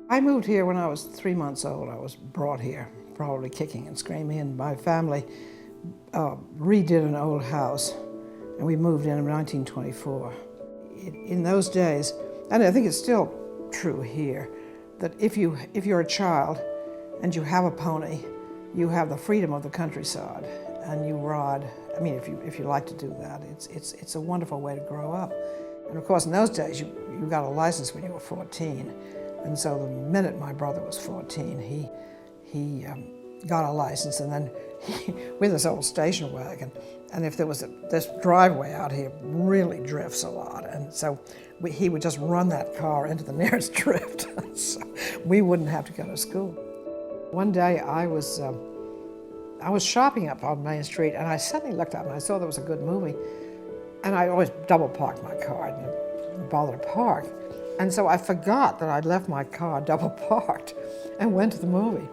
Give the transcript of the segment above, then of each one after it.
I moved here when I was 3 months old. I was brought here, probably kicking and screaming, and my family redid an old house, and we moved in 1924. In those days, and I think it's still true here, that if you're a child and you have a pony, you have the freedom of the countryside, and you ride. I mean, if you like to do that, it's a wonderful way to grow up. And of course, in those days, you got a license when you were 14. And so the minute my brother was 14, he got a license, and then with this old station wagon. And if there was this driveway out here really drifts a lot, and so he would just run that car into the nearest drift, so we wouldn't have to go to school. One day I was shopping up on Main Street, and I suddenly looked up and I saw there was a good movie, and I always double parked my car. I didn't bother to park. And so I forgot that I'd left my car double parked and went to the movie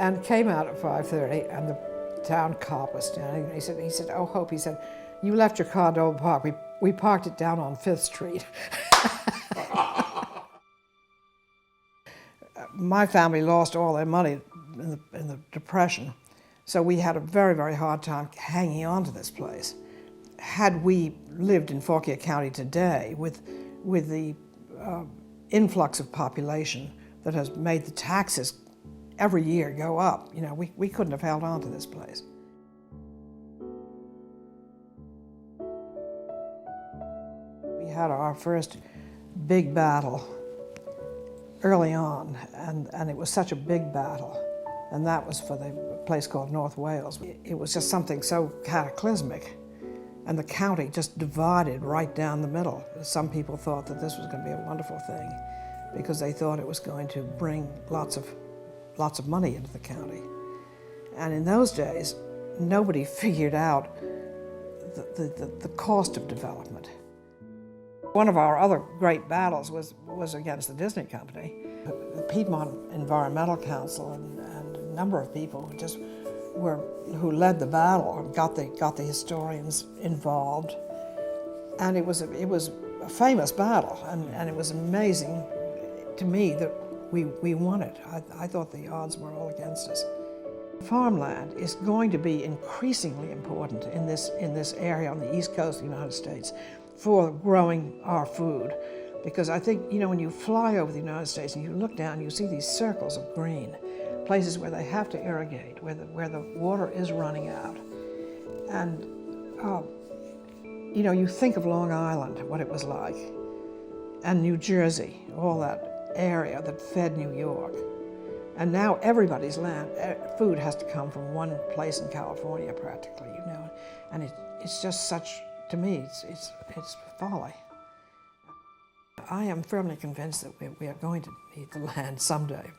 and came out at 5:30, and the town cop was standing there. He said, "Oh, Hope," he said, "you left your car double parked. We parked it down on 5th Street." My family lost all their money in the Depression, so we had a very, very hard time hanging on to this place. Had we lived in Fauquier County today with the influx of population that has made the taxes every year go up, you know, we couldn't have held on to this place. We had our first big battle early on, and it was such a big battle, and that was for the place called North Wales. It was just something so cataclysmic. And the county just divided right down the middle. Some people thought that this was going to be a wonderful thing because they thought it was going to bring lots of money into the county. And in those days, nobody figured out the cost of development. One of our other great battles was against the Disney Company. The Piedmont Environmental Council and a number of people who led the battle and got the historians involved, and it was a famous battle, and it was amazing to me that we won it. I thought the odds were all against us. Farmland is going to be increasingly important in this area on the East Coast of the United States for growing our food, because I think, you know, when you fly over the United States and you look down, you see these circles of green, places where they have to irrigate, where the water is running out. And, you know, you think of Long Island, what it was like, and New Jersey, all that area that fed New York. And now everybody's food has to come from one place in California practically, you know. And it's just such, to me, it's folly. I am firmly convinced that we are going to need the land someday.